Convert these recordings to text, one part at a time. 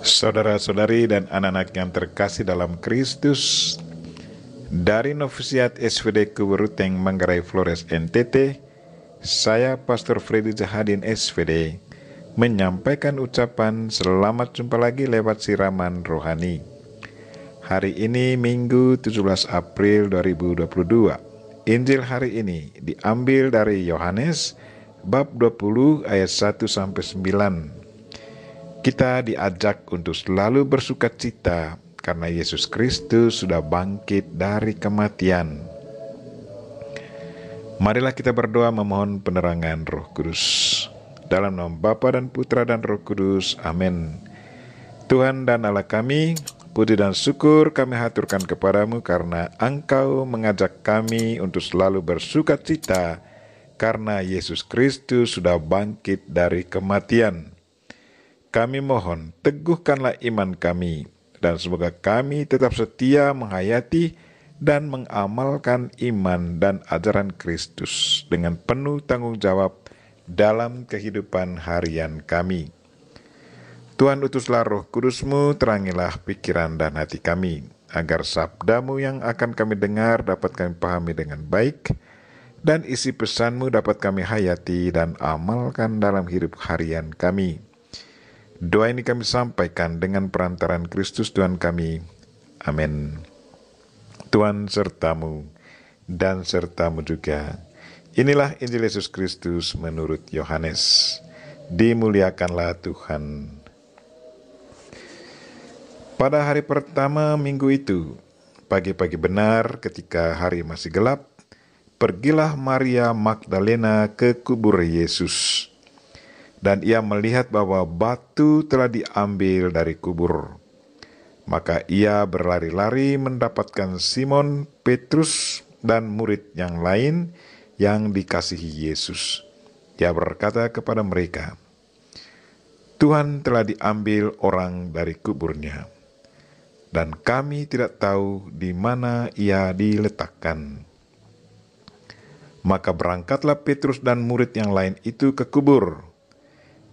Saudara-saudari dan anak-anak yang terkasih dalam Kristus, dari Novisiat SVD Kuburuteng Manggarai Flores NTT, saya Pastor Freddy Zahadin SVD menyampaikan ucapan selamat jumpa lagi lewat siraman rohani. Hari ini Minggu 17 April 2022. Injil hari ini diambil dari Yohanes bab 20 ayat 1-9. Kita diajak untuk selalu bersukacita karena Yesus Kristus sudah bangkit dari kematian. Marilah kita berdoa memohon penerangan Roh Kudus. Dalam nama Bapa dan Putra dan Roh Kudus. Amin. Tuhan dan Allah kami, puji dan syukur kami haturkan kepadamu karena Engkau mengajak kami untuk selalu bersukacita karena Yesus Kristus sudah bangkit dari kematian. Kami mohon, teguhkanlah iman kami, dan semoga kami tetap setia menghayati dan mengamalkan iman dan ajaran Kristus dengan penuh tanggung jawab dalam kehidupan harian kami. Tuhan, utuslah Roh Kudus-Mu, terangilah pikiran dan hati kami, agar sabda-Mu yang akan kami dengar dapat kami pahami dengan baik, dan isi pesan-Mu dapat kami hayati dan amalkan dalam hidup harian kami. Doa ini kami sampaikan dengan perantaran Kristus Tuhan kami. Amin. Tuhan sertamu dan sertamu juga. Inilah Injil Yesus Kristus menurut Yohanes. Dimuliakanlah Tuhan. Pada hari pertama minggu itu, pagi-pagi benar ketika hari masih gelap, pergilah Maria Magdalena ke kubur Yesus. Dan ia melihat bahwa batu telah diambil dari kubur. Maka ia berlari-lari mendapatkan Simon, Petrus, dan murid yang lain yang dikasihi Yesus. Ia berkata kepada mereka, "Tuhan telah diambil orang dari kuburnya, dan kami tidak tahu di mana ia diletakkan." Maka berangkatlah Petrus dan murid yang lain itu ke kubur.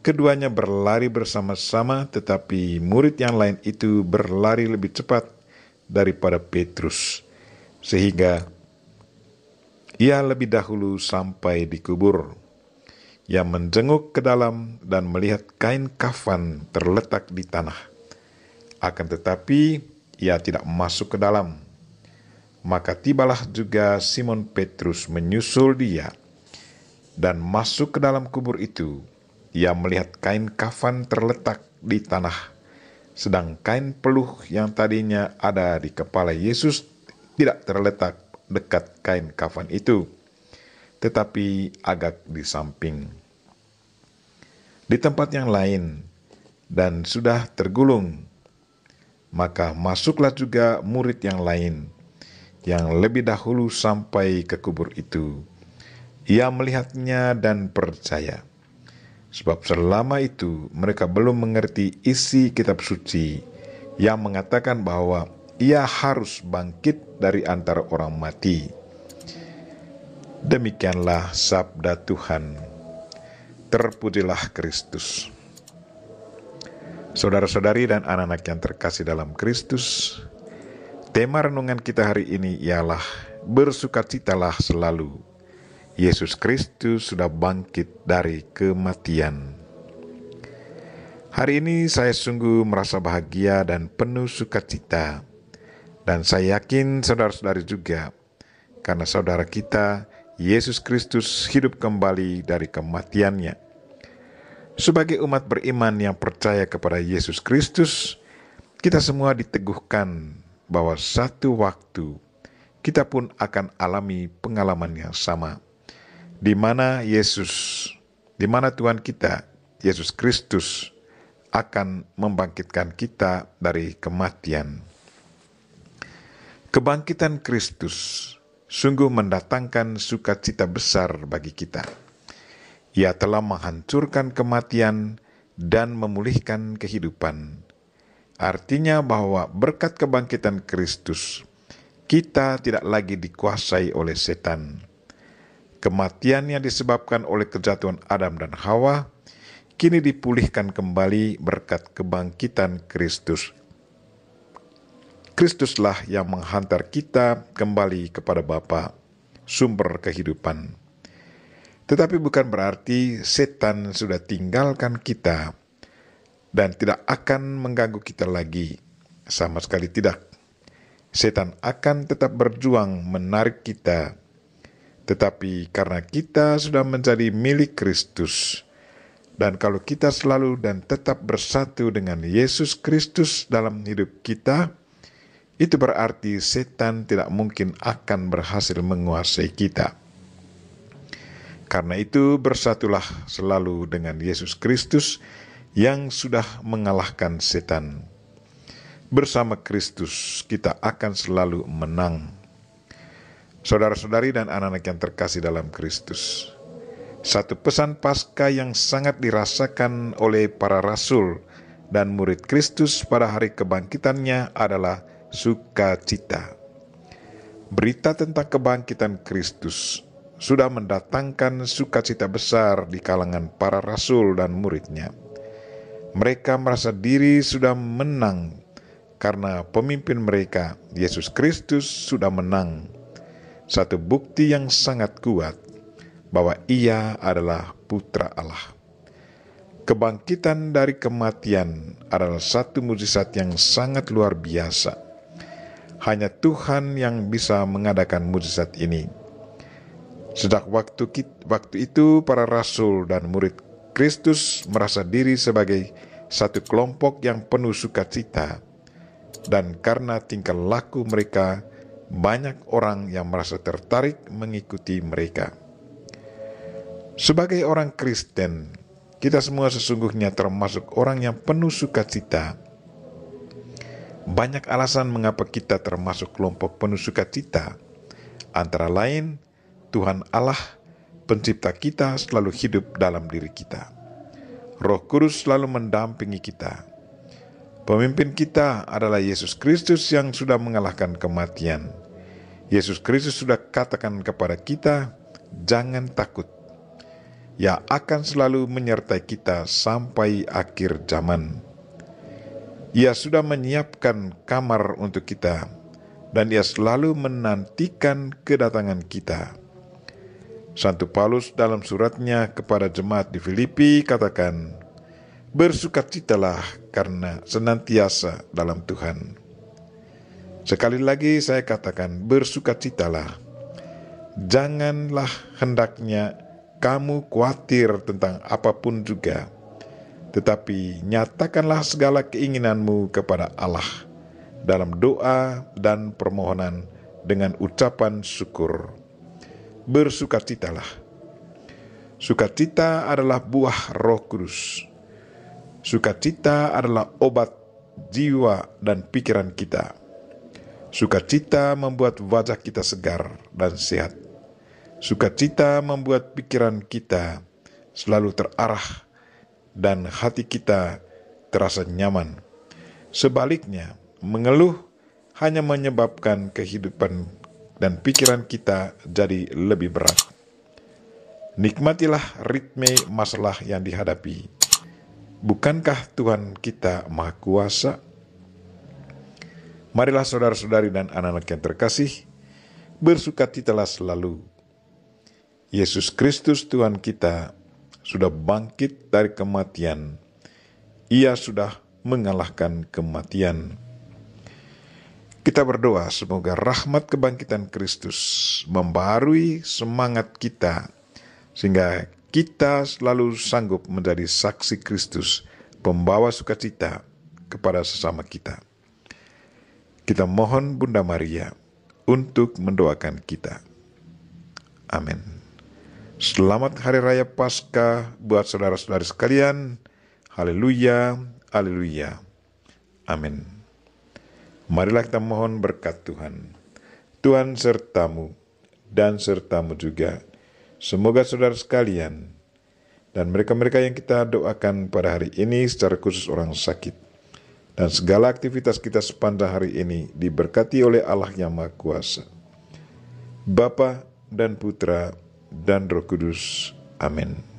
Keduanya berlari bersama-sama, tetapi murid yang lain itu berlari lebih cepat daripada Petrus, sehingga ia lebih dahulu sampai di kubur. Ia menjenguk ke dalam dan melihat kain kafan terletak di tanah. Akan tetapi ia tidak masuk ke dalam. Maka tibalah juga Simon Petrus menyusul dia, dan masuk ke dalam kubur itu. Ia melihat kain kafan terletak di tanah, sedang kain peluh yang tadinya ada di kepala Yesus tidak terletak dekat kain kafan itu, tetapi agak di samping, di tempat yang lain, dan sudah tergulung. Maka masuklah juga murid yang lain, yang lebih dahulu sampai ke kubur itu. Ia melihatnya dan percaya. Sebab selama itu mereka belum mengerti isi kitab suci yang mengatakan bahwa ia harus bangkit dari antara orang mati. Demikianlah sabda Tuhan. Terpujilah Kristus. Saudara-saudari dan anak-anak yang terkasih dalam Kristus, tema renungan kita hari ini ialah bersukacitalah selalu. Yesus Kristus sudah bangkit dari kematian. Hari ini saya sungguh merasa bahagia dan penuh sukacita. Dan saya yakin saudara-saudari juga, karena saudara kita, Yesus Kristus hidup kembali dari kematiannya. Sebagai umat beriman yang percaya kepada Yesus Kristus, kita semua diteguhkan bahwa satu waktu kita pun akan alami pengalaman yang sama, di mana Tuhan kita, Yesus Kristus, akan membangkitkan kita dari kematian. Kebangkitan Kristus sungguh mendatangkan sukacita besar bagi kita. Ia telah menghancurkan kematian dan memulihkan kehidupan. Artinya bahwa berkat kebangkitan Kristus, kita tidak lagi dikuasai oleh setan. Kematian yang disebabkan oleh kejatuhan Adam dan Hawa kini dipulihkan kembali berkat kebangkitan Kristus. Kristuslah yang menghantar kita kembali kepada Bapa, sumber kehidupan. Tetapi bukan berarti setan sudah tinggalkan kita dan tidak akan mengganggu kita lagi. Sama sekali tidak. Setan akan tetap berjuang menarik kita. Tetapi karena kita sudah menjadi milik Kristus, dan kalau kita selalu dan tetap bersatu dengan Yesus Kristus dalam hidup kita, itu berarti setan tidak mungkin akan berhasil menguasai kita. Karena itu bersatulah selalu dengan Yesus Kristus yang sudah mengalahkan setan. Bersama Kristus kita akan selalu menang. Saudara-saudari dan anak-anak yang terkasih dalam Kristus, satu pesan Paskah yang sangat dirasakan oleh para rasul dan murid Kristus pada hari kebangkitannya adalah sukacita. Berita tentang kebangkitan Kristus sudah mendatangkan sukacita besar di kalangan para rasul dan muridnya. Mereka merasa diri sudah menang karena pemimpin mereka, Yesus Kristus, sudah menang. Satu bukti yang sangat kuat bahwa Ia adalah Putra Allah. Kebangkitan dari kematian adalah satu mukjizat yang sangat luar biasa. Hanya Tuhan yang bisa mengadakan mukjizat ini. Sejak waktu itu para rasul dan murid Kristus merasa diri sebagai satu kelompok yang penuh sukacita, dan karena tingkah laku mereka, banyak orang yang merasa tertarik mengikuti mereka. Sebagai orang Kristen, kita semua sesungguhnya termasuk orang yang penuh sukacita. Banyak alasan mengapa kita termasuk kelompok penuh sukacita. Antara lain, Tuhan Allah, pencipta kita, selalu hidup dalam diri kita. Roh Kudus selalu mendampingi kita. Pemimpin kita adalah Yesus Kristus yang sudah mengalahkan kematian. Yesus Kristus sudah katakan kepada kita, jangan takut. Ia akan selalu menyertai kita sampai akhir zaman. Ia sudah menyiapkan kamar untuk kita, dan Ia selalu menantikan kedatangan kita. Santo Paulus dalam suratnya kepada jemaat di Filipi katakan, bersukacitalah karena senantiasa dalam Tuhan. Sekali lagi saya katakan, bersukacitalah. Janganlah hendaknya kamu khawatir tentang apapun juga, tetapi nyatakanlah segala keinginanmu kepada Allah dalam doa dan permohonan dengan ucapan syukur. Bersukacitalah. Sukacita adalah buah Roh Kudus. Sukacita adalah obat jiwa dan pikiran kita. Sukacita membuat wajah kita segar dan sehat. Sukacita membuat pikiran kita selalu terarah dan hati kita terasa nyaman. Sebaliknya, mengeluh hanya menyebabkan kehidupan dan pikiran kita jadi lebih berat. Nikmatilah ritme masalah yang dihadapi. Bukankah Tuhan kita Maha Kuasa? Marilah saudara-saudari dan anak-anak yang terkasih, bersukacitalah selalu. Yesus Kristus Tuhan kita sudah bangkit dari kematian. Ia sudah mengalahkan kematian. Kita berdoa semoga rahmat kebangkitan Kristus membaharui semangat kita, sehingga kita selalu sanggup menjadi saksi Kristus, pembawa sukacita kepada sesama kita. Kita mohon Bunda Maria untuk mendoakan kita. Amin. Selamat Hari Raya Paskah buat saudara-saudari sekalian. Haleluya, haleluya. Amin. Marilah kita mohon berkat Tuhan. Tuhan sertamu dan sertamu juga. Semoga saudara sekalian dan mereka-mereka yang kita doakan pada hari ini, secara khusus orang sakit, dan segala aktivitas kita sepanjang hari ini diberkati oleh Allah yang Maha Kuasa, Bapa dan Putra dan Roh Kudus. Amin.